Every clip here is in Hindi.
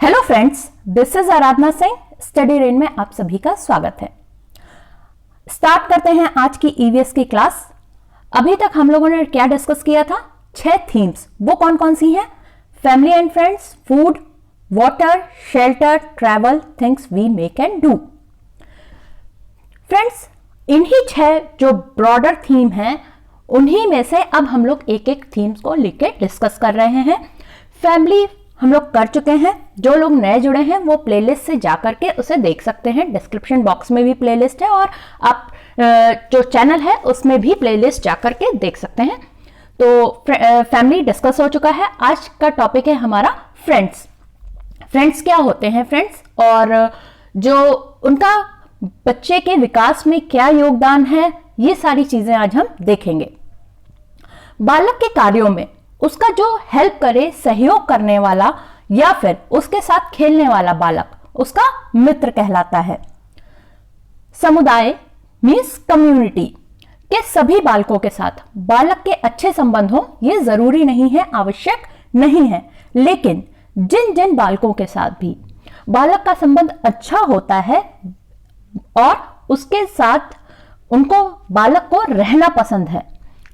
Hello friends, this is Aradhana Singh. Study rain में आप सभी का स्वागत है। स्टार्ट करते हैं आज की ईवीएस की क्लास। अभी तक हम लोगों ने क्या डिस्कस किया था? 6 थीम्स। वो कौन कौन सी हैं? Family and friends, food, water, shelter, travel, things we make and do. Friends, इन्हीं 6 जो ब्रॉडर थीम हैं, उन्हीं में से अब हम लोग एक एक थीम्स को लेके डिस्कस कर रहे हैं। फैमिली हम लोग कर चुके हैं। जो लोग नए जुड़े हैं वो प्लेलिस्ट से जाकर के उसे देख सकते हैं। डिस्क्रिप्शन बॉक्स में भी प्लेलिस्ट है और आप जो चैनल है उसमें भी प्लेलिस्ट जाकर के देख सकते हैं। तो फैमिली डिस्कस हो चुका है। आज का टॉपिक है हमारा फ्रेंड्स। फ्रेंड्स क्या होते हैं फ्रेंड्स, और जो उनका बच्चे के विकास में क्या योगदान है, ये सारी चीजें आज हम देखेंगे। बालक के कार्यों में उसका जो हेल्प करे, सहयोग करने वाला या फिर उसके साथ खेलने वाला बालक उसका मित्र कहलाता है। समुदाय मीन्स कम्युनिटी के सभी बालकों के साथ बालक के अच्छे संबंध हो, ये जरूरी नहीं है, आवश्यक नहीं है, लेकिन जिन जिन बालकों के साथ भी बालक का संबंध अच्छा होता है और उसके साथ उनको बालक को रहना पसंद है,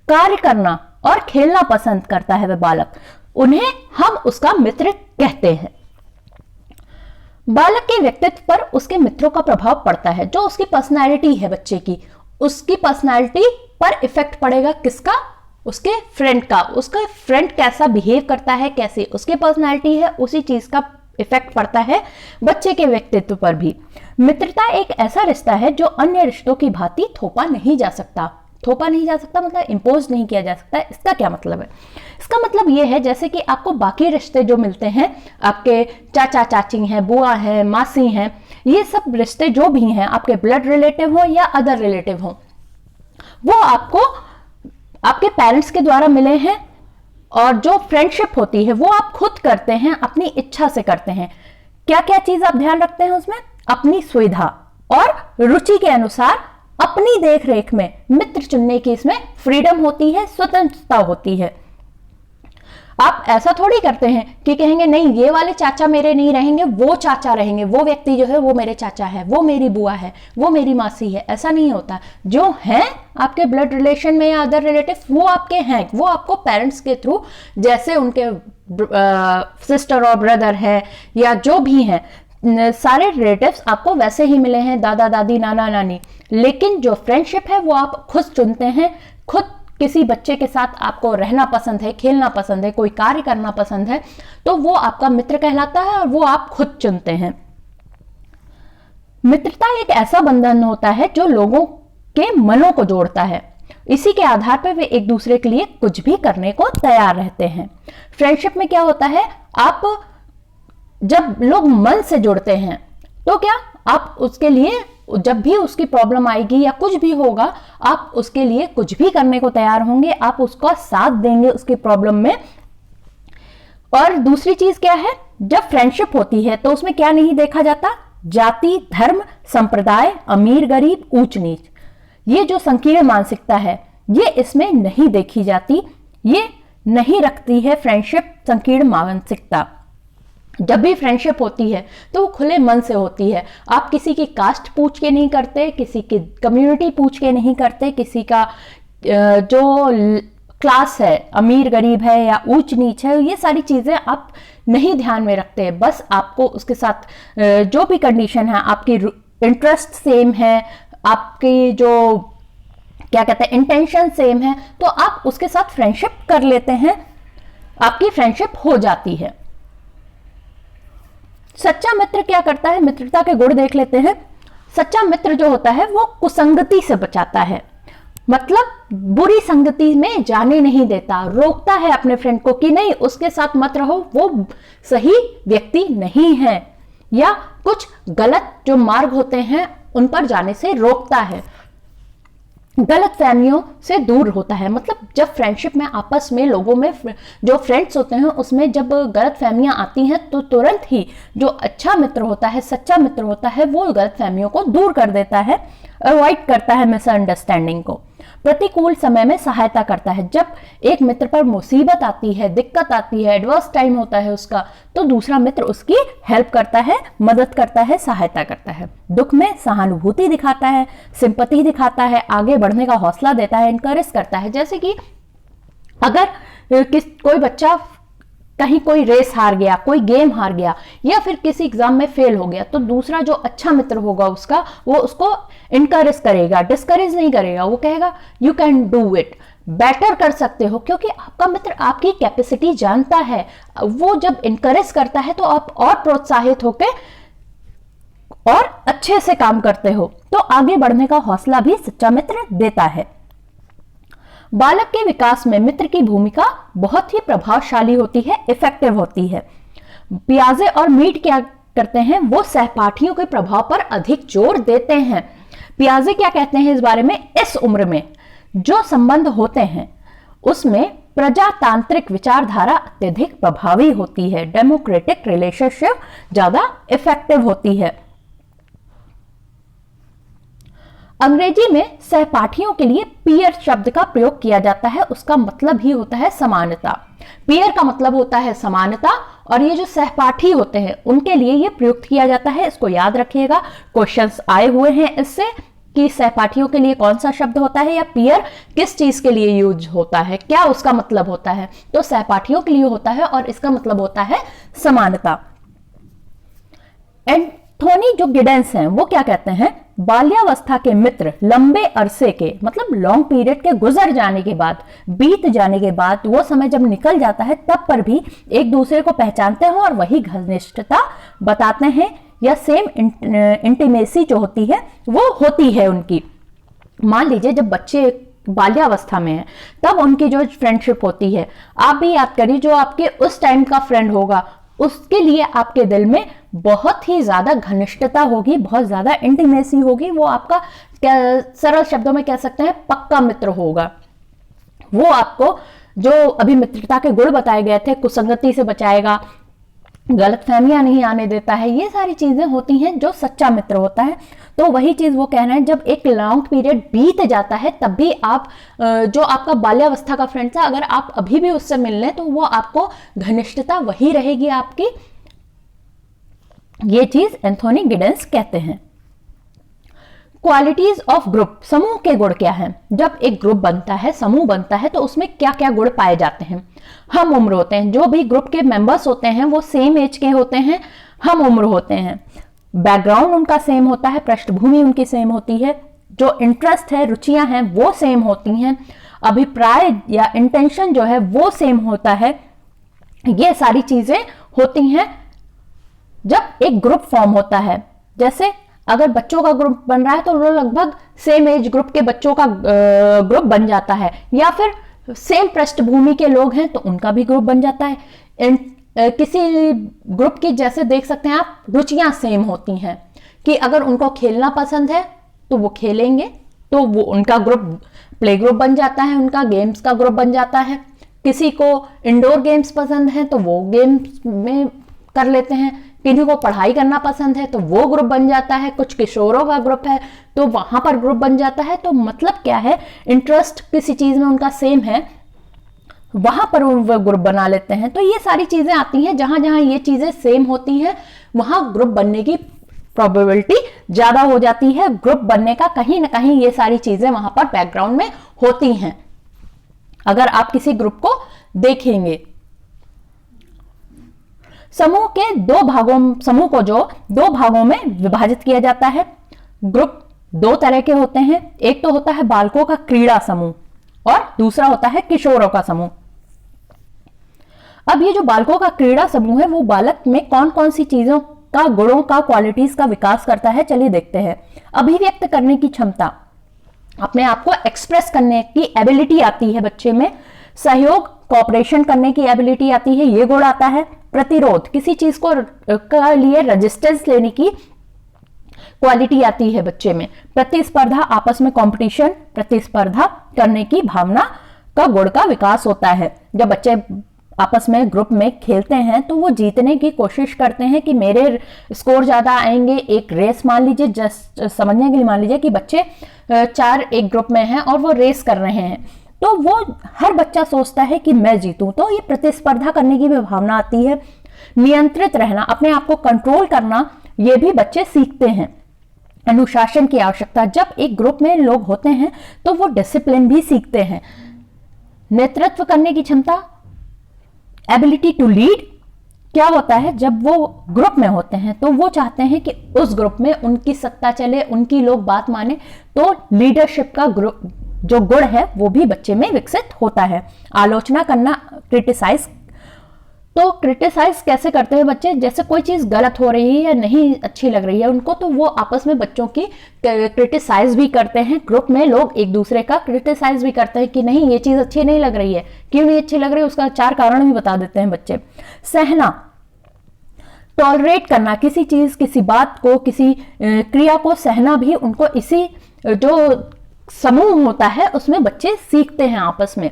कार्य करना और खेलना पसंद करता है वह बालक, उन्हें हम उसका मित्र कहते हैं। बालक के व्यक्तित्व पर उसके मित्रों का प्रभाव पड़ता है। जो उसकी पर्सनालिटी है बच्चे की, उसकी पर्सनालिटी पर इफेक्ट पड़ेगा किसका? उसके फ्रेंड का। उसका फ्रेंड कैसा बिहेव करता है, कैसी उसकी पर्सनालिटी है, उसी चीज का इफेक्ट पड़ता है बच्चे के व्यक्तित्व पर भी। मित्रता एक ऐसा रिश्ता है जो अन्य रिश्तों की भांति थोपा नहीं जा सकता। थोपा नहीं जा सकता मतलब इम्पोज नहीं किया जा सकता। इसका क्या मतलब है? इसका मतलब यह है जैसे कि आपको बाकी रिश्ते जो मिलते हैं, आपके चाचा चाची हैं, बुआ है, मासी हैं, ये सब रिश्ते जो भी हैं, आपके ब्लड रिलेटिव हो या अदर रिलेटिव हो, वो आपको आपके पेरेंट्स के द्वारा मिले हैं। और जो फ्रेंडशिप होती है वो आप खुद करते हैं, अपनी इच्छा से करते हैं। क्या क्या चीज आप ध्यान रखते हैं उसमें? अपनी सुविधा और रुचि के अनुसार अपनी देख रेख में मित्र चुनने की इसमें फ्रीडम होती है, स्वतंत्रता होती है। आप ऐसा थोड़ी करते हैं कि कहेंगे नहीं ये वाले चाचा मेरे नहीं रहेंगे, वो चाचा रहेंगे, वो व्यक्ति जो है वो मेरे चाचा है, वो मेरी बुआ है, वो मेरी मासी है। ऐसा नहीं होता। जो हैं आपके ब्लड रिलेशन में या अदर रिलेटिव वो आपके हैं, वो आपको पेरेंट्स के थ्रू, जैसे उनके सिस्टर और ब्रदर है या जो भी हैं, सारे रिलेटिव्स आपको वैसे ही मिले हैं, दादा दादी नाना नानी। लेकिन जो फ्रेंडशिप है वो आप खुद चुनते हैं। खुद किसी बच्चे के साथ आपको रहना पसंद है, खेलना पसंद है, कोई कार्य करना पसंद है, तो वो आपका मित्र कहलाता है और वो आप खुद चुनते हैं। मित्रता एक ऐसा बंधन होता है जो लोगों के मनों को जोड़ता है। इसी के आधार पर वे एक दूसरे के लिए कुछ भी करने को तैयार रहते हैं। फ्रेंडशिप में क्या होता है, आप जब लोग मन से जुड़ते हैं तो क्या आप उसके लिए, जब भी उसकी प्रॉब्लम आएगी या कुछ भी होगा, आप उसके लिए कुछ भी करने को तैयार होंगे, आप उसका साथ देंगे उसकी प्रॉब्लम में। और दूसरी चीज क्या है, जब फ्रेंडशिप होती है तो उसमें क्या नहीं देखा जाता? जाति, धर्म, संप्रदाय, अमीर गरीब, ऊंच नीच, ये जो संकीर्ण मानसिकता है ये इसमें नहीं देखी जाती। ये नहीं रखती है फ्रेंडशिप संकीर्ण मानसिकता। जब भी फ्रेंडशिप होती है तो वो खुले मन से होती है। आप किसी की कास्ट पूछ के नहीं करते, किसी की कम्युनिटी पूछ के नहीं करते, किसी का जो क्लास है, अमीर गरीब है या ऊंच नीच है, ये सारी चीजें आप नहीं ध्यान में रखते। बस आपको उसके साथ जो भी कंडीशन है, आपकी इंटरेस्ट सेम है, आपकी जो क्या कहते हैं इंटेंशन सेम है, तो आप उसके साथ फ्रेंडशिप कर लेते हैं, आपकी फ्रेंडशिप हो जाती है। सच्चा मित्र क्या करता है? मित्रता के गुण देख लेते हैं। सच्चा मित्र जो होता है वो कुसंगति से बचाता है, मतलब बुरी संगति में जाने नहीं देता, रोकता है अपने फ्रेंड को कि नहीं उसके साथ मत रहो, वो सही व्यक्ति नहीं है, या कुछ गलत जो मार्ग होते हैं उन पर जाने से रोकता है, गलत फहमियों से दूर होता है। मतलब जब फ्रेंडशिप में आपस में लोगों में जो फ्रेंड्स होते हैं उसमें जब गलत फहमियां आती हैं तो तुरंत ही जो अच्छा मित्र होता है, सच्चा मित्र होता है, वो गलत फहमियों को दूर कर देता है, अवॉइड करता है मिसअंडरस्टैंडिंग को। प्रतिकूल समय में सहायता करता है। जब एक मित्र पर मुसीबत आती है, दिक्कत आती है, एडवर्स टाइम होता है उसका, तो दूसरा मित्र उसकी हेल्प करता है, मदद करता है, सहायता करता है। दुख में सहानुभूति दिखाता है, सिंपैथी दिखाता है, आगे बढ़ने का हौसला देता है, इनकरेज करता है। जैसे कि अगर कोई बच्चा कहीं कोई रेस हार गया, कोई गेम हार गया, या फिर किसी एग्जाम में फेल हो गया, तो दूसरा जो अच्छा मित्र होगा उसका, वो उसको इनकरेज करेगा, डिस्करेज नहीं करेगा। वो कहेगा you can do it, better कर सकते हो, क्योंकि आपका मित्र आपकी कैपेसिटी जानता है। वो जब इनकरेज करता है तो आप और प्रोत्साहित होकर और अच्छे से काम करते हो, तो आगे बढ़ने का हौसला भी सच्चा मित्र देता है। बालक के विकास में मित्र की भूमिका बहुत ही प्रभावशाली होती है, इफेक्टिव होती है। पियाजे और मीड क्या करते हैं, वो सहपाठियों के प्रभाव पर अधिक जोर देते हैं। पियाजे क्या कहते हैं इस बारे में, इस उम्र में जो संबंध होते हैं उसमें प्रजातांत्रिक विचारधारा अत्यधिक प्रभावी होती है, डेमोक्रेटिक रिलेशनशिप ज्यादा इफेक्टिव होती है। अंग्रेजी में सहपाठियों के लिए पीयर शब्द का प्रयोग किया जाता है, उसका मतलब ही होता है समानता। पीयर का मतलब होता है समानता, और ये जो सहपाठी होते हैं उनके लिए ये प्रयुक्त किया जाता है। इसको याद रखिएगा, क्वेश्चंस आए हुए हैं इससे कि सहपाठियों के लिए कौन सा शब्द होता है, या पीयर किस चीज के लिए यूज होता है, क्या उसका मतलब होता है। तो सहपाठियों के लिए होता है और इसका मतलब होता है समानता। एंथोनी जो गिडेंस हैं वो क्या कहते हैं, बाल्यावस्था के मित्र लंबे अरसे के, मतलब लॉन्ग पीरियड के गुजर जाने के बाद, बीत जाने के बाद, वो समय जब निकल जाता है तब पर भी एक दूसरे को पहचानते हैं और वही घनिष्ठता बताते हैं, या सेम इंटीमेसी जो होती है वो होती है उनकी। मान लीजिए जब बच्चे बाल्यावस्था में है तब उनकी जो फ्रेंडशिप होती है, आप भी याद करिए, जो आपके उस टाइम का फ्रेंड होगा उसके लिए आपके दिल में बहुत ही ज्यादा घनिष्ठता होगी, बहुत ज्यादा इंटीमेसी होगी। वो आपका सरल शब्दों में कह सकते हैं पक्का मित्र होगा। वो आपको जो अभी मित्रता के गुण बताए गए थे, कुसंगति से बचाएगा, गलतफहमियां नहीं आने देता है, ये सारी चीजें होती हैं जो सच्चा मित्र होता है। तो वही चीज वो कह रहे हैं, जब एक लॉन्ग पीरियड बीत जाता है तब भी आप जो आपका बाल्यावस्था का फ्रेंड था, अगर आप अभी भी उससे मिल लें तो वो आपको घनिष्ठता वही रहेगी आपकी। ये चीज एंथोनी गिडेंस कहते हैं। क्वालिटीज ऑफ ग्रुप, समूह के गुण क्या हैं। जब एक ग्रुप बनता है, समूह बनता है, तो उसमें क्या क्या गुण पाए जाते हैं। हम उम्र होते हैं, जो भी ग्रुप के मेंबर्स होते हैं वो सेम एज के होते हैं, हम उम्र होते हैं। बैकग्राउंड उनका सेम होता है, पृष्ठभूमि उनकी सेम होती है, जो इंटरेस्ट है, रुचियां हैं वो सेम होती हैं, अभिप्राय या इंटेंशन जो है वो सेम होता है। ये सारी चीजें होती हैं जब एक ग्रुप फॉर्म होता है। जैसे अगर बच्चों का ग्रुप बन रहा है तो वो लगभग सेम एज ग्रुप के बच्चों का ग्रुप बन जाता है, या फिर सेम पृष्ठभूमि के लोग हैं तो उनका भी ग्रुप बन जाता है। किसी ग्रुप की जैसे देख सकते हैं आप, रुचियां सेम होती हैं कि अगर उनको खेलना पसंद है तो वो खेलेंगे, तो वो उनका ग्रुप प्ले ग्रुप बन जाता है, उनका गेम्स का ग्रुप बन जाता है। किसी को इंडोर गेम्स पसंद है तो वो गेम्स में कर लेते हैं, किन्हीं को पढ़ाई करना पसंद है तो वो ग्रुप बन जाता है, कुछ किशोरों का ग्रुप है तो वहां पर ग्रुप बन जाता है। तो मतलब क्या है, इंटरेस्ट किसी चीज में उनका सेम है, वहां पर वो ग्रुप बना लेते हैं। तो ये सारी चीजें आती हैं, जहां जहां ये चीजें सेम होती हैं वहां ग्रुप बनने की प्रोबेबिलिटी ज्यादा हो जाती है। ग्रुप बनने का कहीं ना कहीं ये सारी चीजें वहां पर बैकग्राउंड में होती हैं, अगर आप किसी ग्रुप को देखेंगे। समूह को जो दो भागों में विभाजित किया जाता है। ग्रुप दो तरह के होते हैं, एक तो होता है बालकों का क्रीड़ा समूह और दूसरा होता है किशोरों का समूह। अब ये जो बालकों का क्रीड़ा समूह है वो बालक में कौन कौन सी चीजों का, गुणों का, क्वालिटीज का विकास करता है, चलिए देखते हैं। अभिव्यक्त करने की क्षमता, अपने आप को एक्सप्रेस करने की एबिलिटी आती है बच्चे में। सहयोग, कोऑपरेशन करने की एबिलिटी आती है, ये गुण आता है। प्रतिरोध, किसी चीज को के लिए रेजिस्टेंस लेने की क्वालिटी आती है बच्चे में। प्रतिस्पर्धा, आपस में कंपटीशन, प्रतिस्पर्धा करने की भावना का गुण का विकास होता है। जब बच्चे आपस में ग्रुप में खेलते हैं तो वो जीतने की कोशिश करते हैं कि मेरे स्कोर ज़्यादा आएंगे। एक रेस मान लीजिए, जस्ट समझने के लिए मान लीजिए कि बच्चे 4 एक ग्रुप में हैं और वो रेस कर रहे हैं, तो वो हर बच्चा सोचता है कि मैं जीतूं, तो ये प्रतिस्पर्धा करने की भी भावना आती है। नियंत्रित रहना, अपने आप को कंट्रोल करना, ये भी बच्चे सीखते हैं। अनुशासन की आवश्यकता, जब एक ग्रुप में लोग होते हैं तो वो डिसिप्लिन भी सीखते हैं। नेतृत्व करने की क्षमता, एबिलिटी टू लीड, क्या होता है जब वो ग्रुप में होते हैं तो वो चाहते हैं कि उस ग्रुप में उनकी सत्ता चले, उनकी लोग बात माने, तो लीडरशिप का ग्रुप जो गुण है वो भी बच्चे में विकसित होता है। आलोचना करना, क्रिटिसाइज, तो क्रिटिसाइज कैसे करते हैं बच्चे, जैसे कोई चीज गलत हो रही है या नहीं अच्छी लग रही है उनको, तो वो आपस में बच्चों की क्रिटिसाइज भी करते हैं। ग्रुप में लोग एक दूसरे का क्रिटिसाइज भी करते हैं कि नहीं ये चीज अच्छी नहीं लग रही है, क्यों नहीं अच्छी लग रही है, उसका 4 कारण भी बता देते हैं बच्चे। सहना, टॉलरेट करना, किसी चीज, किसी बात को, किसी क्रिया को सहना भी उनको इसी जो समूह होता है उसमें बच्चे सीखते हैं आपस में।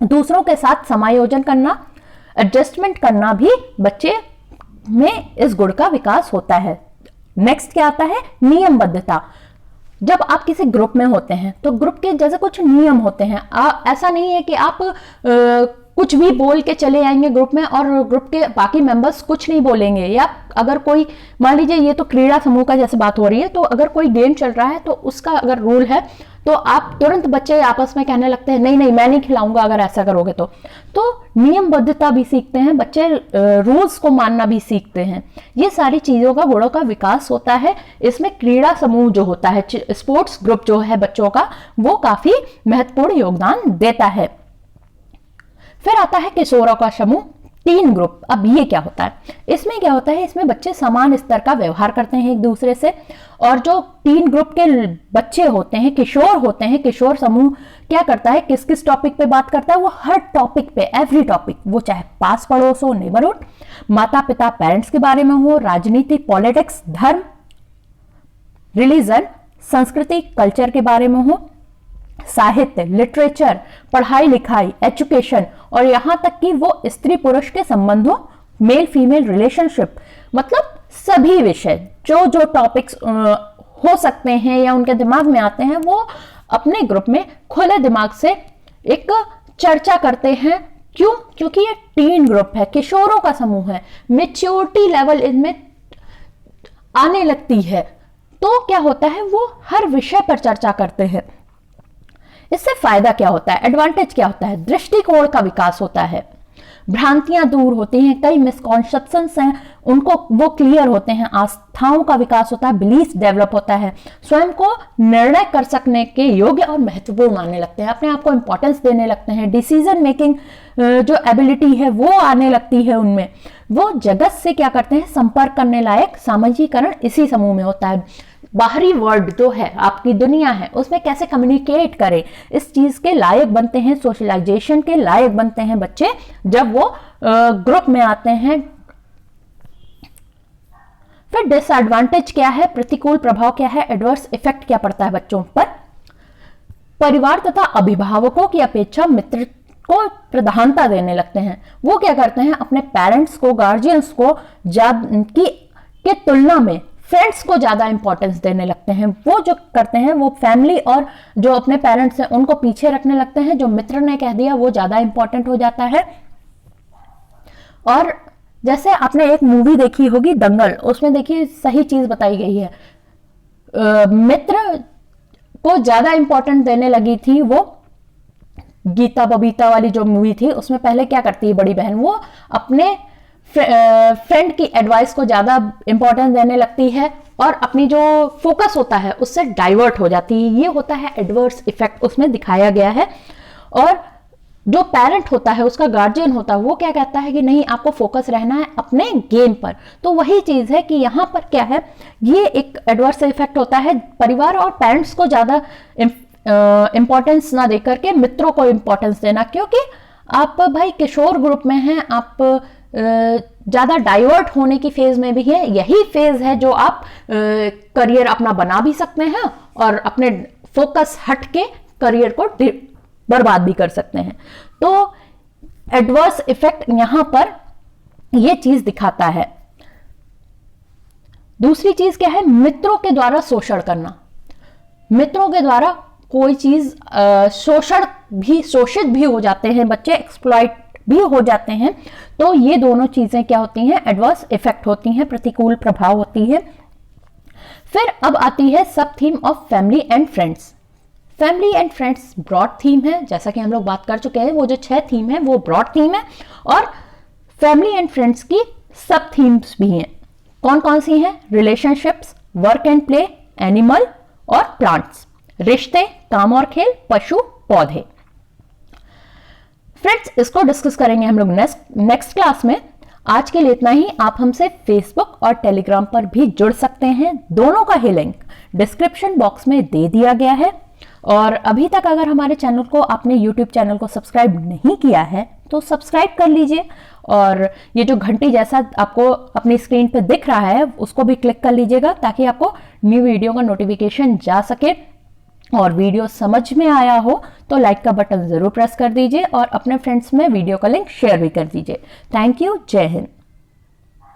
दूसरों के साथ समायोजन करना, एडजस्टमेंट करना भी बच्चे में इस गुण का विकास होता है। नेक्स्ट क्या आता है, नियमबद्धता। जब आप किसी ग्रुप में होते हैं तो ग्रुप के जैसे कुछ नियम होते हैं। ऐसा नहीं है कि आप कुछ भी बोल के चले आएंगे ग्रुप में और ग्रुप के बाकी मेंबर्स कुछ नहीं बोलेंगे। या अगर कोई, मान लीजिए ये तो क्रीड़ा समूह का जैसे बात हो रही है, तो अगर कोई गेम चल रहा है तो उसका अगर रूल है तो आप तुरंत बच्चे आपस में कहने लगते हैं नहीं नहीं मैं नहीं खिलाऊंगा अगर ऐसा करोगे तो नियमबद्धता भी सीखते हैं बच्चे, रूल्स को मानना भी सीखते हैं। ये सारी चीजों का, गुणों का विकास होता है। इसमें क्रीड़ा समूह जो होता है, स्पोर्ट्स ग्रुप जो है बच्चों का, वो काफी महत्वपूर्ण योगदान देता है। फिर आता है किशोरों का समूह, 3 ग्रुप। अब ये क्या होता है, इसमें क्या होता है, इसमें बच्चे समान स्तर का व्यवहार करते हैं एक दूसरे से। और जो 3 ग्रुप के बच्चे होते हैं, किशोर होते हैं, किशोर समूह क्या करता है, किस किस टॉपिक पे बात करता है, वो हर टॉपिक पे, एवरी टॉपिक, वो चाहे पास पड़ोस हो, नेबरहुड, माता पिता पेरेंट्स के बारे में हो, राजनीति, पॉलिटिक्स, धर्म, रिलीजन, संस्कृति, कल्चर के बारे में हो, साहित्य, लिटरेचर, पढ़ाई लिखाई, एजुकेशन, और यहां तक कि वो स्त्री पुरुष के संबंधों, मेल फीमेल रिलेशनशिप, मतलब सभी विषय जो जो टॉपिक्स हो सकते हैं या उनके दिमाग में आते हैं, वो अपने ग्रुप में खुले दिमाग से एक चर्चा करते हैं। क्यों? क्योंकि ये 3 ग्रुप है, किशोरों का समूह है, मेच्योरिटी लेवल इनमें आने लगती है, तो क्या होता है, वो हर विषय पर चर्चा करते हैं। इससे फायदा क्या होता है, एडवांटेज क्या होता है, दृष्टिकोण का विकास होता है, भ्रांतियां दूर होती हैं, कई मिसकॉन्सेप्शंस हैं उनको वो क्लियर होते हैं, आस्थाओं का विकास होता है, बिलीफ डेवलप होता है, स्वयं को निर्णय कर सकने के योग्य और महत्वपूर्ण मानने लगते हैं, अपने आप को इंपॉर्टेंस देने लगते हैं, डिसीजन मेकिंग जो एबिलिटी है वो आने लगती है उनमें। वो जगत से क्या करते हैं, संपर्क करने लायक सामाजिकरण इसी समूह में होता है। बाहरी वर्ल्ड जो है, आपकी दुनिया है, उसमें कैसे कम्युनिकेट करें, इस चीज के लायक बनते हैं, सोशलाइजेशन के लायक बनते हैं बच्चे जब वो ग्रुप में आते हैं। फिर डिसएडवांटेज क्या है, प्रतिकूल प्रभाव क्या है, एडवर्स इफेक्ट क्या पड़ता है बच्चों पर। परिवार तथा अभिभावकों की अपेक्षा मित्र को प्रधानता देने लगते हैं। वो क्या करते हैं, अपने पेरेंट्स को, गार्जियंस को की तुलना में फ्रेंड्स को ज्यादा इंपॉर्टेंस देने लगते हैं। वो जो करते हैं वो फैमिली और जो अपने पेरेंट्स हैं उनको पीछे रखने लगते हैं, जो मित्र ने कह दिया वो ज्यादा इंपॉर्टेंट हो जाता है। और जैसे आपने एक मूवी देखी होगी दंगल, उसमें देखिए सही चीज बताई गई है, मित्र को ज्यादा इंपॉर्टेंट देने लगी थी वो। गीता बबीता वाली जो मूवी थी उसमें पहले क्या करती है बड़ी बहन, वो अपने फ्रेंड की एडवाइस को ज्यादा इंपॉर्टेंस देने लगती है और अपनी जो फोकस होता है उससे डाइवर्ट हो जाती है। ये होता है एडवर्स इफेक्ट, उसमें दिखाया गया है। और जो पेरेंट होता है, उसका गार्जियन होता है, वो क्या कहता है कि नहीं आपको फोकस रहना है अपने गेम पर। तो वही चीज है कि यहाँ पर क्या है, ये एक एडवर्स इफेक्ट होता है, परिवार और पेरेंट्स को ज्यादा इंपॉर्टेंस ना देकर के मित्रों को इंपॉर्टेंस देना। क्योंकि आप भाई किशोर ग्रुप में हैं, आप ज्यादा डाइवर्ट होने की फेज में भी है। यही फेज है जो आप करियर अपना बना भी सकते हैं और अपने फोकस हट के करियर को बर्बाद भी कर सकते हैं। तो एडवर्स इफेक्ट यहां पर यह चीज दिखाता है। दूसरी चीज क्या है, मित्रों के द्वारा शोषण करना। मित्रों के द्वारा कोई चीज शोषित भी हो जाते हैं बच्चे, एक्सप्लॉइट भी हो जाते हैं। तो ये दोनों चीजें क्या होती हैं, एडवर्स इफेक्ट होती हैं, प्रतिकूल प्रभाव होती है। फिर अब आती है subtheme of family and friends. Family and friends broad theme है, जैसा कि हम लोग बात कर चुके हैं। वो जो 6 थीम है वो ब्रॉड थीम है, और फैमिली एंड फ्रेंड्स की सब थीम्स भी हैं। कौन कौन सी हैं, relationships, work and play, animal और प्लांट्स, रिश्ते, काम और खेल, पशु, पौधे। फ्रेंड्स, इसको डिस्कस करेंगे हम लोग नेक्स्ट क्लास में। आज के लिए इतना ही। आप हमसे फेसबुक और टेलीग्राम पर भी जुड़ सकते हैं, दोनों का ही लिंक डिस्क्रिप्शन बॉक्स में दे दिया गया है। और अभी तक अगर हमारे चैनल को, आपने यूट्यूब चैनल को सब्सक्राइब नहीं किया है तो सब्सक्राइब कर लीजिए, और ये जो घंटी जैसा आपको अपनी स्क्रीन पर दिख रहा है उसको भी क्लिक कर लीजिएगा, ताकि आपको न्यू वीडियो का नोटिफिकेशन जा सके। और वीडियो समझ में आया हो तो लाइक का बटन जरूर प्रेस कर दीजिए, और अपने फ्रेंड्स में वीडियो का लिंक शेयर भी कर दीजिए। Thank you. जय हिंद।